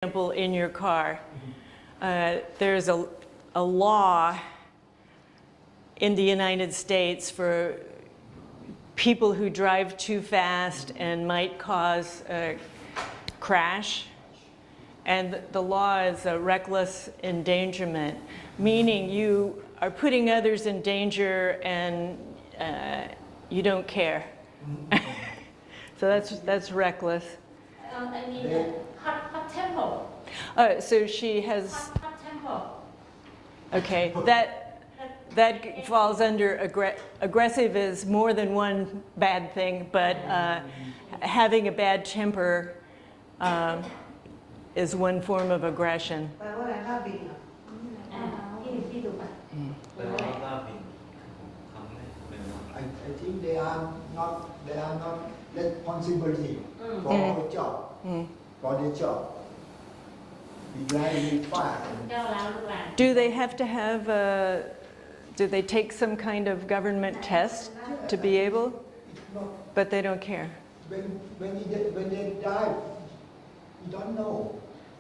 example, in your car. There's a law in the United States for people who drive too fast and might cause a crash. And the law is a reckless endangerment, meaning you are putting others in danger and you don't care. So that's reckless. I mean, hot tempo. So she has. Hot tempo. Okay, that falls under aggressive is more than one bad thing, but having a bad temper is one form of aggression. I think they are not responsibility for our job, for their job. We drive really fast. Do they have to have do they take some kind of government test to be able? But they don't care. When they drive, you don't know.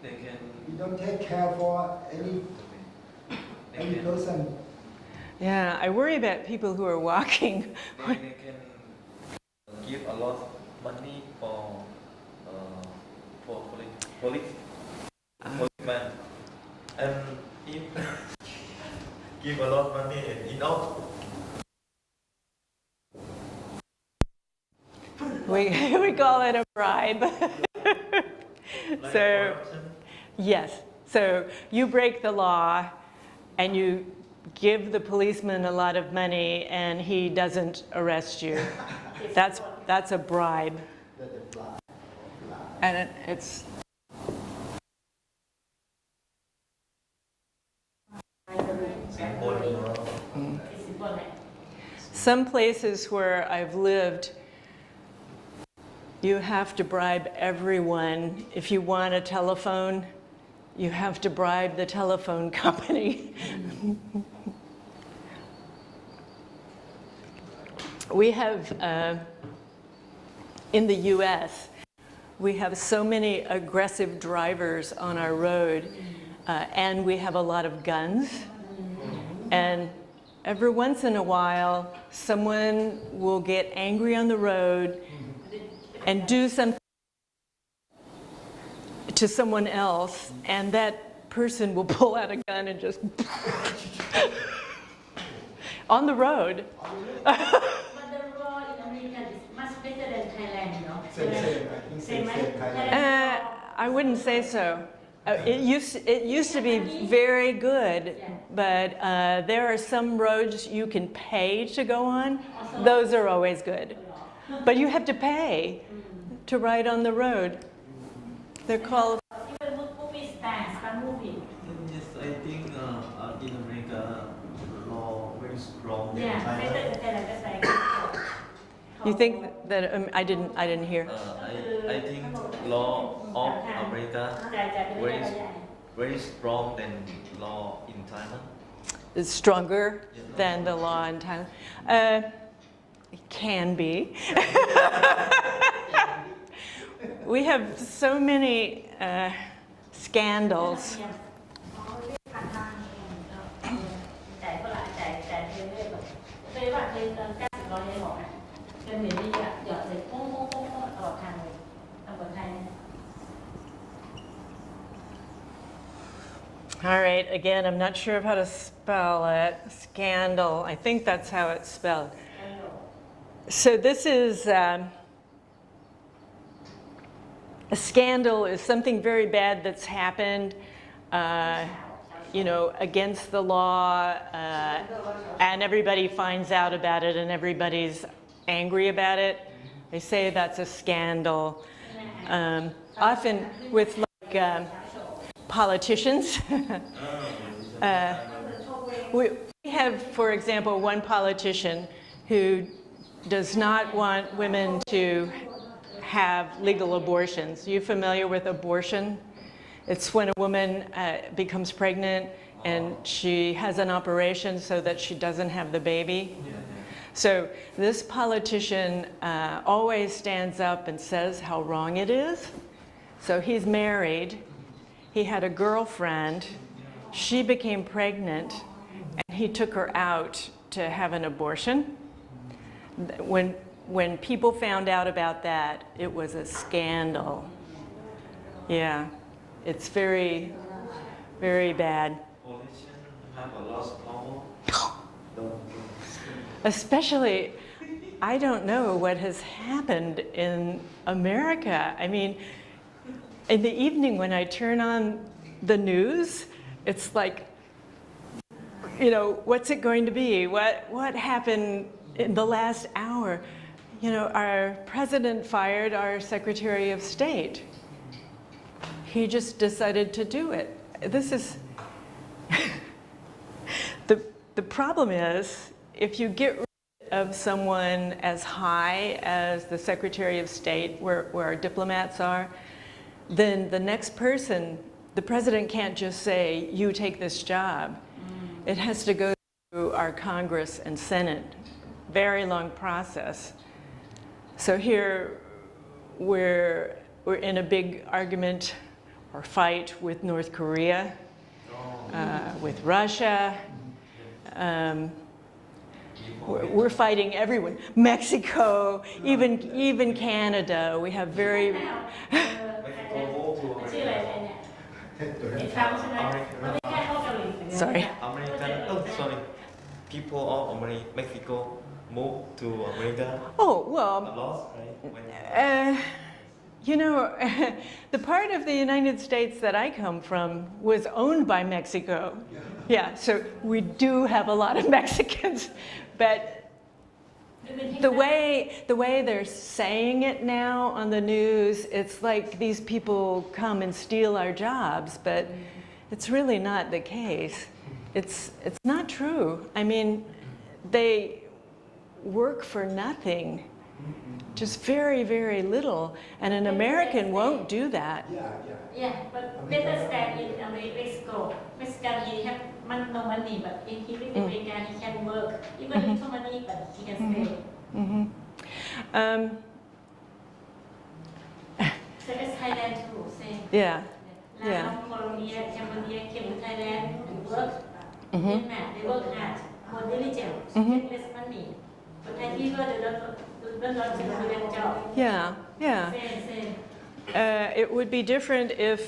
You don't take care for any person. Yeah, I worry about people who are walking. They can give a lot of money for policeman, and if give a lot of money enough. We call it a bribe. So, yes. So you break the law and you give the policeman a lot of money and he doesn't arrest you. That's a bribe. And it's some places where I've lived, you have to bribe everyone. If you want a telephone, you have to bribe the telephone company. We have, in the US, we have so many aggressive drivers on our road, and we have a lot of guns. And every once in a while, someone will get angry on the road and do something to someone else, and that person will pull out a gun and just on the road. But the law in America is much better than Thailand, you know? Same. I wouldn't say so. It used to be very good, but there are some roads you can pay to go on. Those are always good. But you have to pay to ride on the road. They're called... Even movie stars, some movie. Yes, I think in America, law very strong. Yeah, better than Thailand, that's like... You think that I didn't hear. I think law of America very strong than law in Thailand. It's stronger than the law in Thailand. It can be. We have so many scandals. All right, again, I'm not sure of how to spell it. Scandal, I think that's how it's spelled. So this is, a scandal is something very bad that's happened, you know, against the law, and everybody finds out about it and everybody's angry about it. They say that's a scandal. Often with like politicians. We have, for example, one politician who does not want women to have legal abortions. Are you familiar with abortion? It's when a woman becomes pregnant and she has an operation so that she doesn't have the baby. So this politician always stands up and says how wrong it is. So he's married, he had a girlfriend. She became pregnant, and he took her out to have an abortion. When people found out about that, it was a scandal. Yeah, it's very, very bad. Politicians have a lot of power. Especially, I don't know what has happened in America. I mean, in the evening when I turn on the news, it's like, you know, what's it going to be? What happened in the last hour? You know, our president fired our Secretary of State. He just decided to do it. This is, the problem is, if you get rid of someone as high as the Secretary of State, where our diplomats are, then the next person, the president can't just say, you take this job. It has to go through our Congress and Senate. Very long process. So here we're in a big argument or fight with North Korea, with Russia. We're fighting everyone. Mexico, even Canada. We have very. ชื่ออะไรเนี่ยไอ้ทรัมป์ใช่ไหมมันไม่แค่เข้าเกาหลี Sorry. Sorry. People of Mexico move to America. Oh A well. lot, right? You know, the part of the United States that I come from was owned by Mexico. Yeah, so we do have a lot of Mexicans, but the way they're saying it now on the news, it's like these people come and steal our jobs, but it's really not the case. It's not true. I mean, they work for nothing. Just very, very little. And an American won't do that. Yeah, but better stand in Mexico. Mexican he have no money, but if he live in America he can work. Even little money, but he can stay. So it's Thailand too, same. Yeah. Laos, Colombia, Cambodia came to Thailand to work. Vietnam, they work hard, more diligent, get less money. But Thai people they don't want to do that job. Yeah, yeah. Same. It would be different if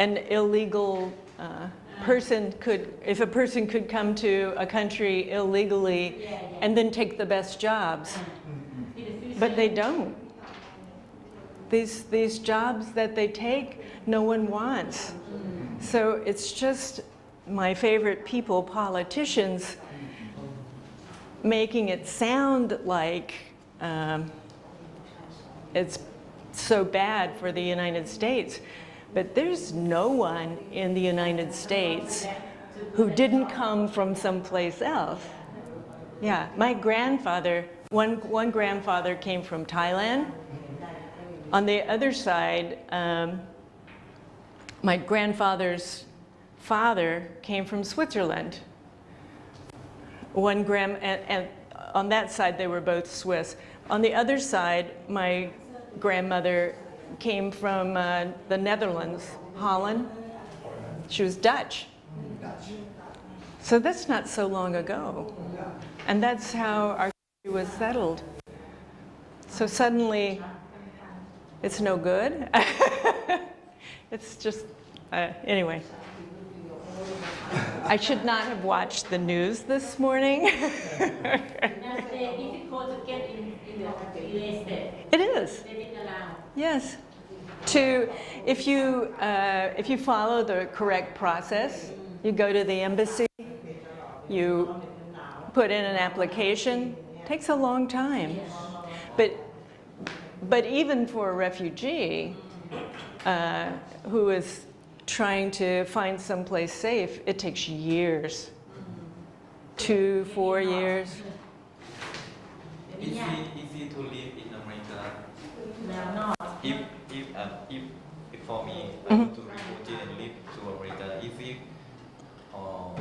an illegal if a person could come to a country illegally and then take the best jobs. But they don't. These jobs that they take, no one wants. So it's just my favorite people, politicians, making it sound like it's so bad for the United States. But there's no one in the United States who didn't come from someplace else. Yeah, my grandfather, one grandfather came from Thailand. On the other side, my grandfather's father came from Switzerland. And on that side, they were both Swiss. On the other side, my grandmother came from the Netherlands, Holland. She was Dutch. So that's not so long ago. And that's how our country was settled. So suddenly, it's no good. It's just, anyway. I should not have watched the news this morning. That's difficult to get in the USA. It is. They didn't allow. Yes. If you follow the correct process, you go to the embassy, you put in an application. It takes a long time. But even for a refugee who is trying to find someplace safe, it takes years. 2, 4 years. Easy to live in America. No, not. If for me, I want to refugee and live to America, easy or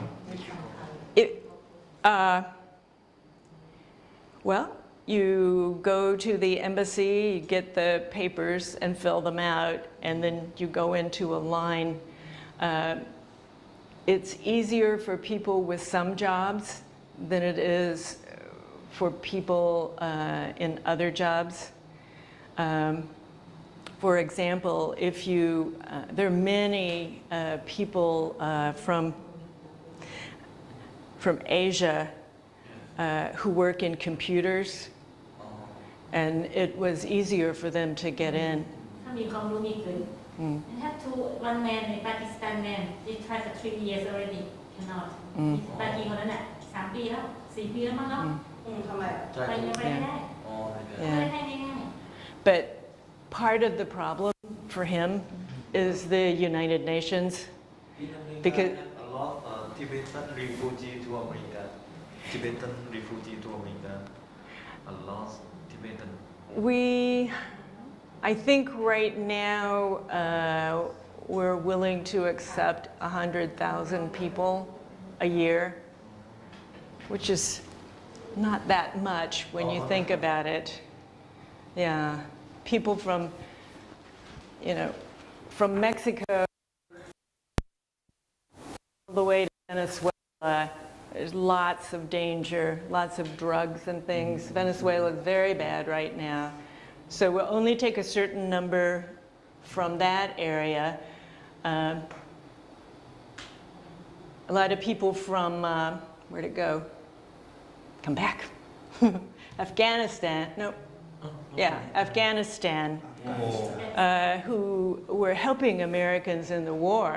Well, you go to the embassy, you get the papers and fill them out, and then you go into a line. It's easier for people with some jobs than it is for people in other jobs. For example, if you, there are many people from Asia who work in computers, and it was easier for them to get in. ถ้ามีความรู้มีขึ้น I have to one man in Pakistan man they tried for 3 years already cannot บางทีคนนั้นน่ะ3 ปีแล้ว 4 ปีแล้วมั้งเนาะทำไมไปยังไปไม่ได้ Yeah. ไม่ได้ง่าย But part of the problem for him is the United Nations. Because a lot of Tibetan refugee to America. Tibetan refugee to America. A lot Tibetan. I think right now we're willing to accept 100,000 people a year, which is not that much when you think about it. Yeah, people from, you know, from Mexico all the way to Venezuela. There's lots of danger, lots of drugs and things. Venezuela is very bad right now. So we'll only take a certain number from that area. A lot of people from, where'd it go? Come back. Afghanistan, no. Yeah, Afghanistan, who were helping Americans in the war.